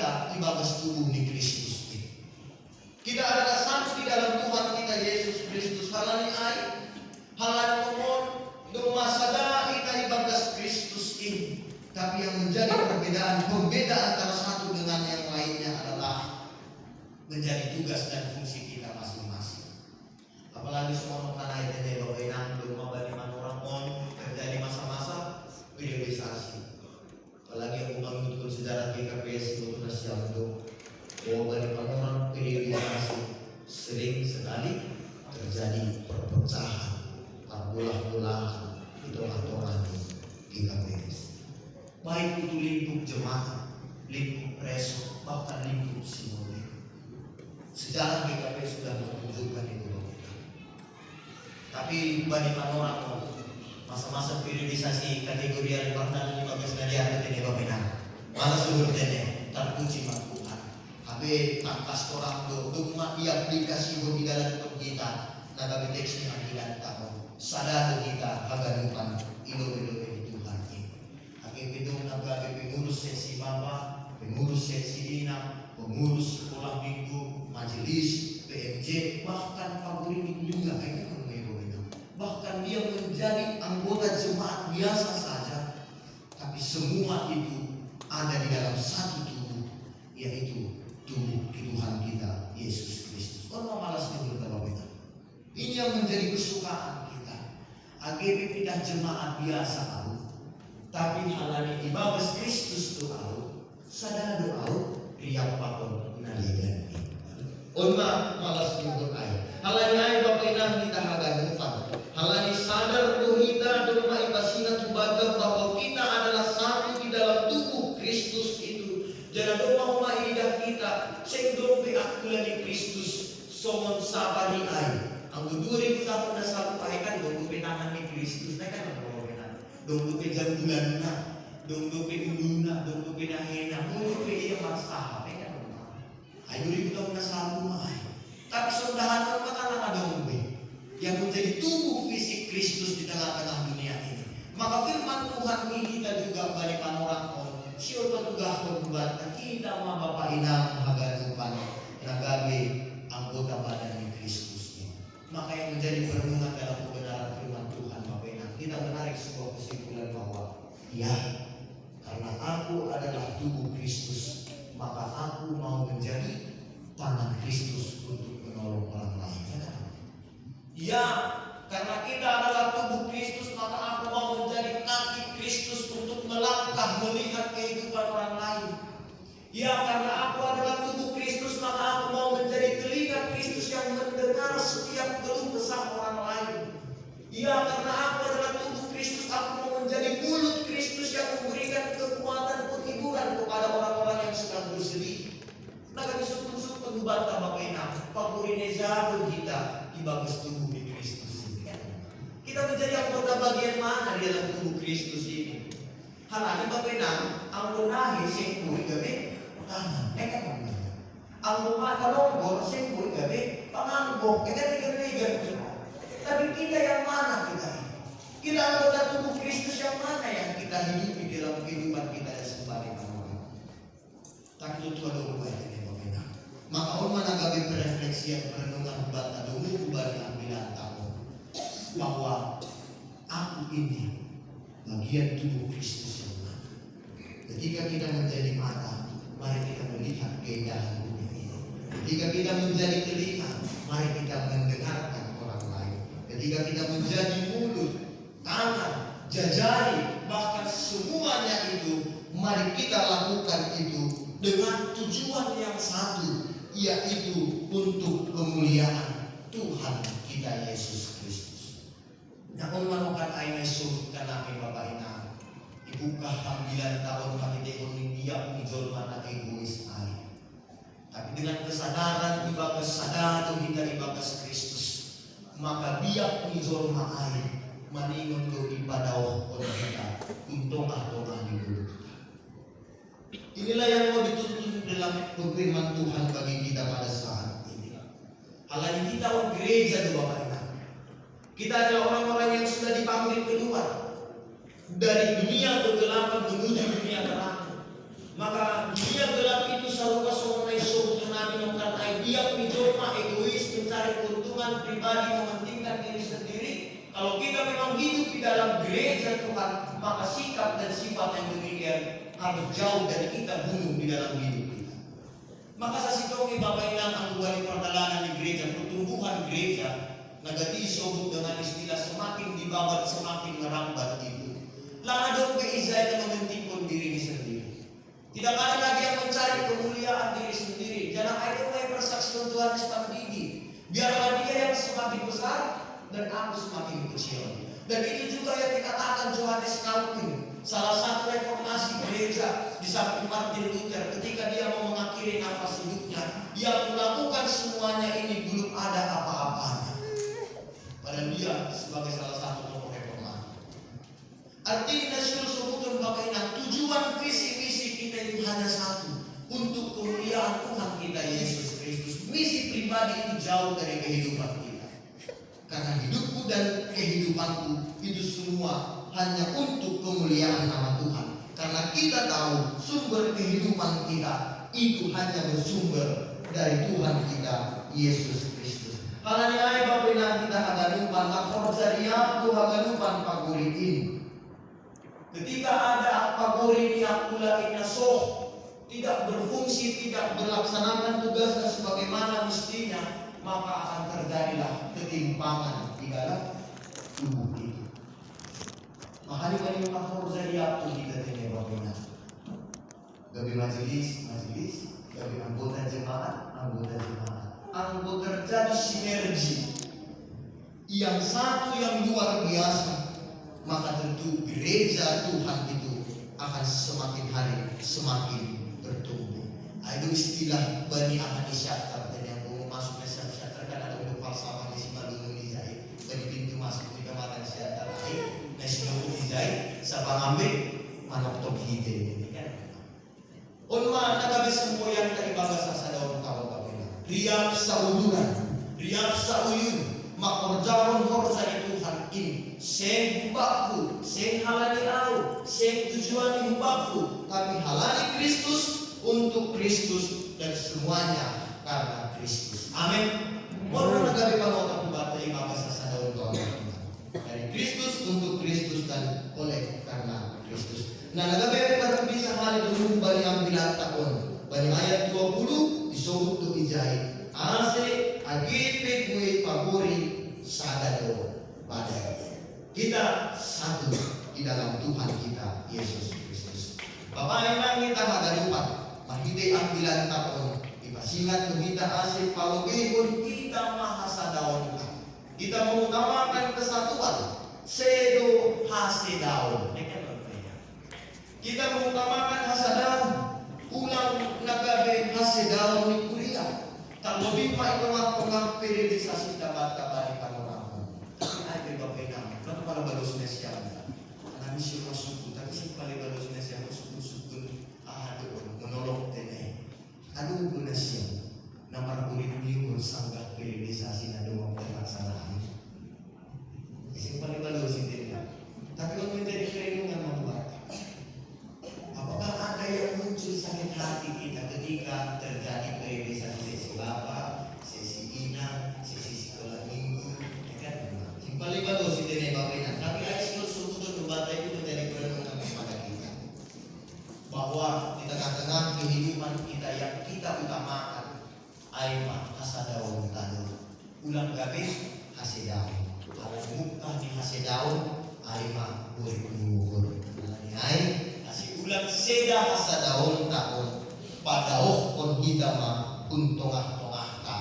kita ibagas tubuh ni Kristus. Kita adalah satu di dalam Tuhan kita Yesus Kristus. Halani ay, halani umur, dumasada kita ibagas Kristus ini. Tapi yang menjadi perbedaan antara satu dengan yang lainnya adalah menjadi tugas dan fungsi kita masing-masing. Apalagi semua kanai dan Bapak Inang belum bagi orang pun terjadi masa-masa priorisasi. Apalagi aku mengikut sejarah GKPS itu nasional untuk bagi orang priorisasi sering sekali terjadi perpecahan, perbulah-bulahan, hitung-hitungan GKPS. Baik itu lingkup jemaat, lingkup preso, bahkan lingkup sinode. Sejarah GKPS sudah menunjukkan itu. Tapi bagi orang masa-masa periodisasi kategori yang pernah dibagas dari ada tene Bapak malah sebetulnya terpuji Tuhan. Tapi atas orang dogma yang dikasih di dalam kita, naga teks ni akilan tahu. Sadar kita hagadupan ilo-ilo di Tuhan ini. Akhir bidung naga pengurus seksi Bapak, pengurus seksi Ina, pengurus sekolah minggu, majelis, PMJ, bahkan favorit juga kayaknya. Bahkan dia menjadi anggota jemaat biasa saja, tapi semua itu ada di dalam satu tubuh, yaitu tubuh Tuhan kita Yesus Kristus. Orang malas menurut Bapak kita. Ini yang menjadi kesukaan kita. AGP pindah jemaat biasa tahu, tapi halani ibadah Kristus tu tahu, sadar doa riak pakon naligan. Orang malas menurut ayat. Halani ayat Bapak kita hagan empat. Halani sadar kita doa ibasina tubaga bahwa kita adalah satu di dalam tubuh Kristus itu. Jangan doa idah kita sendong beakulah di Kristus somon sabari ay. Ang 2000 tahun na satu ay kan dong pinangan ni Kristus na kan ang pinangan. Dong jambulan na, dong uluna, dong pinahena, mo iya masaha ay kan. Ay 2000 tahun na satu ay. Tapi sondahan mo makalang dong yang menjadi tubuh fisik Kristus di tengah-tengah dunia ini. Maka firman Tuhan ini kita juga balik orang pun siapa juga berbuat kita ma Bapak Inang hagadupan nagabe anggota badan Kristus ini. Maka yang menjadi perenungan dalam kebenaran firman Tuhan Bapak Inang, kita menarik sebuah kesimpulan bahwa ya, karena aku adalah tubuh Kristus, maka aku mau menjadi tangan Kristus untuk menolong orang lain. Ya, karena kita adalah tubuh Kristus, maka aku mau menjadi kaki Kristus untuk melangkah melihat kehidupan orang lain. Ya, karena aku adalah tubuh Kristus, maka aku mau menjadi telinga Kristus yang mendengar setiap keluh kesah orang lain. Ya, karena aku adalah tubuh Kristus, aku mau menjadi mulut Kristus yang memberikan kekuatan penghiburan kepada orang-orang yang sedang bersedih. Maka disebut pengubatan Bapak Inang, pakurineza kita ibagas tubuh di Kristus ini. Kita menjadi anggota bagian mana di dalam tubuh Kristus ini? Halanya Bapak Inang, anggota singkui gabe tangan, kan benar. Anggota kalonggor singkui gabe panganggok, kan tiga-tiga. Tapi kita yang mana kita? Kita anggota tubuh Kristus yang mana yang kita hidupi dalam kehidupan kita sebagai orang? Tak itu ada ubah. Maka orang nagabi refleksian perenungan bata dulu bagi ambilan tahu bahwa aku ini bagian tubuh Kristus yang mana. Ketika kita menjadi mata, mari kita melihat keindahan dunia ini. Ketika kita menjadi telinga, mari kita mendengarkan orang lain. Ketika kita menjadi mulut, tangan, jari, bahkan semuanya itu, mari kita lakukan itu dengan tujuan yang satu, yaitu untuk kemuliaan Tuhan kita Yesus Kristus. Nakon manukan ay surut ka namin Bapak Inang. Ibuka hambilan tahun kami dekon dia umijol mana egois ay. Tapi dengan kesadaran ibagas sadado kita ibagas Kristus, maka dia umijol maay maningon do ibadaw on kita untuk ato hidup. Inilah yang mau dituntun dalam firman Tuhan bagi kita pada saat ini. Halanya kita orang gereja di Bapak Inang. Kita adalah orang-orang yang sudah dipanggil keluar dari dunia kegelapan menuju dunia terang. Maka dunia gelap itu keuntungan pribadi, mementingkan diri sendiri. Kalau kita memang hidup di dalam gereja Tuhan, maka sikap dan sifat yang demikian harus jauh dari kita bunuh di dalam hidup kita. Maka sa sitongi Bapak Ilang ang buhay perjalanan di gereja, pertumbuhan gereja, nagati sobot dengan istilah semakin dibabat, semakin merambat itu. Langadong ke Israel na mementingkan diri sendiri. Tidak ada lagi yang mencari kemuliaan diri sendiri. Jangan ada yang bersaksi Tuhan sepandigi. Biarlah dia yang semakin besar dan aku semakin kecil. Dan itu juga yang dikatakan Johannes Calvin, salah satu reformasi gereja di samping Martin Luther, ketika dia mau mengakhiri nafas hidupnya, yang melakukan semuanya ini belum ada apa-apanya. Padahal dia sebagai salah satu tokoh reformasi. Artinya seluruh Bapak Ilang, tujuan visi misi kita itu hanya satu, untuk kemuliaan Tuhan kita Yesus Kristus. Misi pribadi itu jauh dari kehidupan kita. Karena hidupku dan kehidupanku itu semua hanya untuk kemuliaan nama Tuhan. Karena kita tahu sumber kehidupan kita itu hanya bersumber dari Tuhan kita Yesus Kristus. Karena nilai Bapak Ilang kita haganupan makorjariya Tuhan haganupan paguri ini. Ketika ada paguri yang pula inasoh, tidak berfungsi, tidak melaksanakan tugasnya sebagaimana mestinya, maka akan terjadilah ketimpangan di dalam tubuh kita. Makanya kalau makorjariya itu kita tidak berbeda. Gabi majelis, gabi anggota jemaat. Ang bekerja di sinergi yang satu yang luar biasa, maka tentu gereja Tuhan itu akan semakin hari semakin bertumbuh. Ada istilah Bani Ahmad Syatar, dan yang mau masuk ke Syatar kan ada untuk falsafah di Simalungun Izai, dari pintu masuk di Kecamatan Syatar na Simalungun Izai sa pangambil manok hide. Unma nagabi semua yang teribaga sa daun tao kapila. Riyap sa uluran, riyap sa uyun, makorjaron horsa ni Tuhan ini. Seng hubakku, seng halani au, seng tujuan hubakku, tapi halani Kristus, untuk Kristus, dan semuanya karena Kristus. Amin. Mohon nagabi pangotak bata ibaga sa daun tao dari Kristus, untuk Kristus, dan oleh karena Kristus. Nah, nagabi para bisa hali dulu bani ang bilang takon. Bani ayat 20 disebut tu ijai. Ase agipe kue paguri sadado badai. Kita satu di dalam Tuhan kita Yesus Kristus. Bapak memang kita magalupan. Mahide ang bilang takon. Ipasingat kita ase palogihon kita mahasadaon. Kita mengutamakan kesatuan. Sedo hasedaon. Kita mengutamakan hasadaon, ulang nagabe hasadaon ni kuliah. Terlebih pa ito nga pengapirilisasi dapat-dapat ni panorama. Ay, berbeda. Kenapa para balos na siya? Alam siya masukun, tapi siya pala balos na siya masukun doon, monolog din eh. Ano na siya na marapulin yung sanggah pirilisasi na doon ang pagkaksanaan? Kasi pala balos din na. Tapi kung hindi rin yung mabuhat, apakah ada yang muncul sakit hati kita ketika terjadi periodisasi sesi Bapak, sesi Ina, sesi sekolah minggu, ya kan? Simpali bagus itu nih Bapak Ina. Tapi ayat suku berbata itu menjadi perenungan kepada kita, bahwa di tengah-tengah kehidupan kita yang kita utamakan, aima hasadaun tanu, ulang gabe hasedaun, kalau muka di hasedaun, aima buri-buri, ay ulang seda hasadaon taon padaoh kon hidama untongah-tongah ka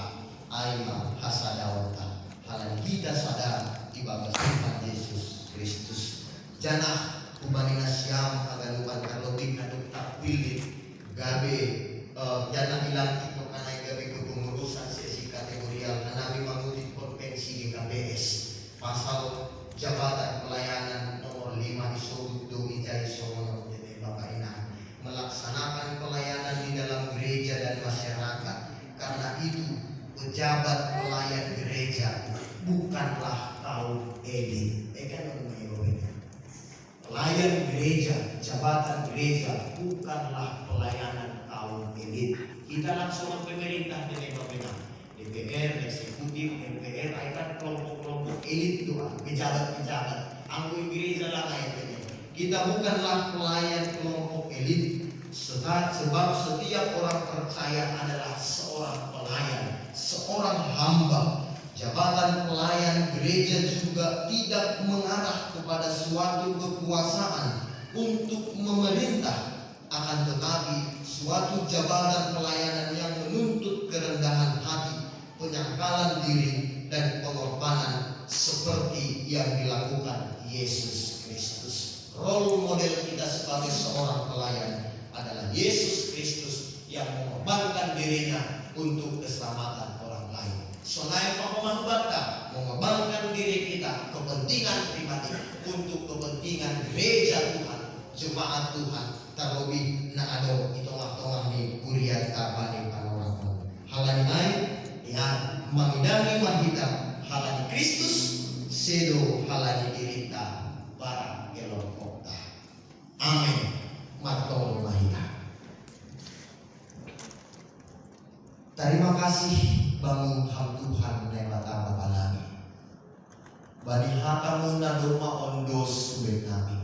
aima hasadaon ta halan kita sadar ibadah Tuhan Yesus Kristus janah kumanina siyam agaluan kalobig na dukta pilit gabi janah ilang ito kanay gabi kepengurusan sesi kategorial na namin mangulit konvensi di KPS pasal jabatan pelayanan nomor 5 isudut Domijay Somono Bapak Ina melaksanakan pelayanan di dalam gereja dan masyarakat. Karena itu pejabat pelayan gereja bukanlah kaum elit. Pelayan gereja, jabatan gereja bukanlah pelayanan kaum elit. Kita langsung ke pemerintah dari Bapak Ina. DPR, eksekutif, MPR, kan kelompok-kelompok elit doang, pejabat-pejabat. Anggo gereja lah kayaknya. Kita bukanlah pelayan kelompok elit, sebab setiap orang percaya adalah seorang pelayan, seorang hamba. Jabatan pelayan gereja juga tidak mengarah kepada suatu kekuasaan untuk memerintah, akan tetapi suatu jabatan pelayanan yang menuntut kerendahan hati, penyangkalan diri, dan pengorbanan seperti yang dilakukan Yesus Kristus. Role model kita sebagai seorang pelayan adalah Yesus Kristus yang mengorbankan dirinya untuk keselamatan orang lain. Selain mengorbankan diri kita, kepentingan pribadi untuk kepentingan gereja Tuhan, jemaat Tuhan, terlebih na ado itong-atong ni kuriat kabani panorama. Halani ay yang mangidani mahita halani Kristus sedo halani dirita para kelompokta. Amin. Matong mahita. Terima kasih bangun ham Tuhan lewat apa nami. Bani hatamu na doma ondos subet nami.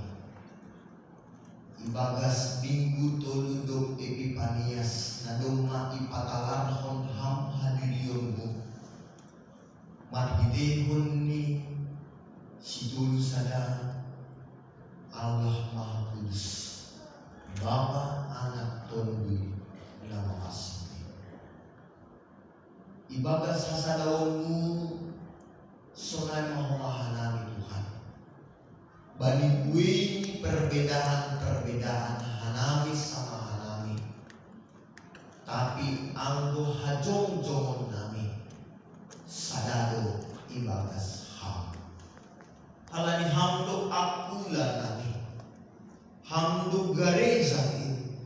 Ibagas minggu toludok Epipanias na doma ipatalarhon ham hadirionmu. Marhidehon ni si dulu sada Allah Maha Kudus, Bapa, Anak, Tuhan nama kasih. Ibagas hasadaonmu sonai mahomahanami Tuhan. Bani buing perbedaan hanami sama hanami, tapi anggo hajong-jongon nami sadado ibagas ham. Halani hamdo akula nami, hamdo gereja ini,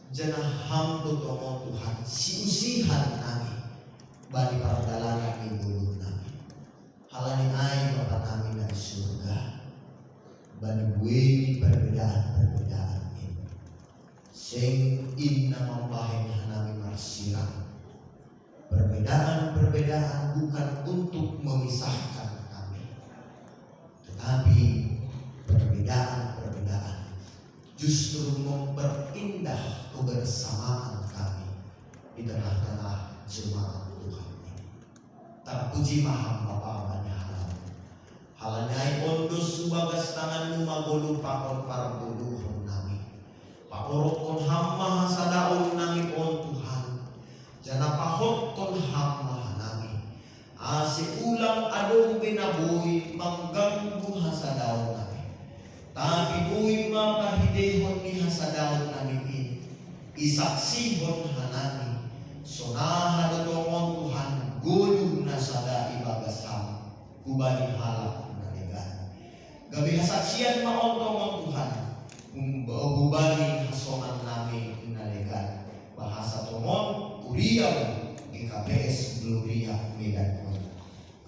jana hamdo tomo Tuhan siusihan nami. Bani perjalanan ibu nami, halani ay Bapa nami dari surga. Bani bueni perbedaan ini, sing inna membahen hanami marsirang. Perbedaan bukan untuk memisahkan kami, tetapi perbedaan justru memperindah kebersamaan kami di tengah-tengah jemaat Tuhan ini. Terpuji Maha Bapa Halam. Halanai ondos subagas tanganmu magulu pakon parabuluhon nami. Pakorokon hamma hasadaon nami on Tuhan. Jana pahot kon hamma nami. Ase ulang adong binabuhi mengganggu hasadaon nami. Tapi buhi mapahidehon ni hasadaon nami ini. Isaksihon hanami. Sonaha dotongon Tuhan gulu nasada ibagas ham. Kubani halak nalegan. Gabi hasaksian maontongon Tuhan. Bubani hasongan nami nalegan. Bahasa tomon Uriau GKPS Gloria Medan Kota.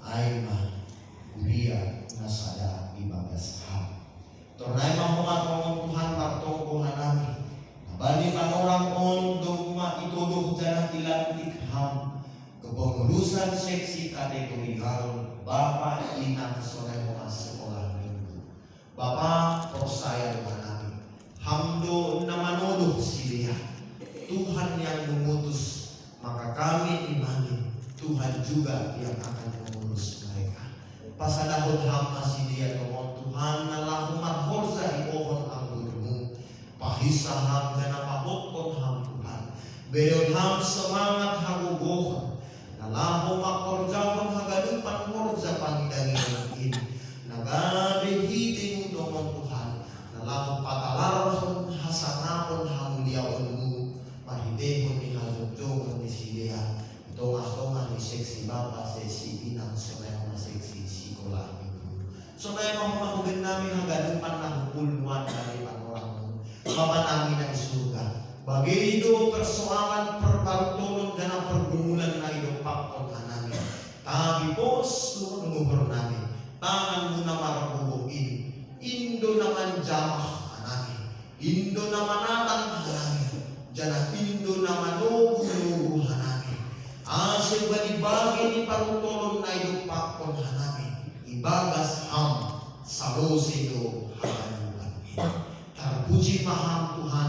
Aima Uria nasada ibagas ham. Tornai mahomatongon Tuhan partongkohan nami. Bani panorang on dogma itodoh janah ilantik ham. Kepengurusan seksi kategori hal Bapak Inang Solemoa Sekolah Minggu. Bapak persaya dengan kami. Hamdo namanodoh silia. Tuhan yang memutus, maka kami imani Tuhan juga yang akan mengurus mereka. Pasadahon ham asilia tomon Tuhan nalahumat horza ipohon anggurmu. Pahisaham dan apapun ham Tuhan. Beyon ham semangat hagugohon. Nalaho makorjahon hagadupan horza pangidangin ini. Nagade hiting domon Tuhan. Nalaho patalarhon hasanapon hamuliaonmu. Mahidehon ni hazugjongon ni silia. Tonga-tonga ni seksi bapa sesi inang sonay mga seksi sikolah minggu. Sonay mga mahugin namin hagadupan na hupulnuan dari panorangmu. Bapa namin ang surga. Bagi itu persoalan perbantuan dan pergumulan na ito pakon namin. Tapi bos mengukur namin. Tangan mo na marabuhin. Indo naman jamah namin. Indo naman atang namin. Jana Indo naman nubuhan namin. Asal bani takon hanami ibagas ham salusido halayu amin. Terpuji maham Tuhan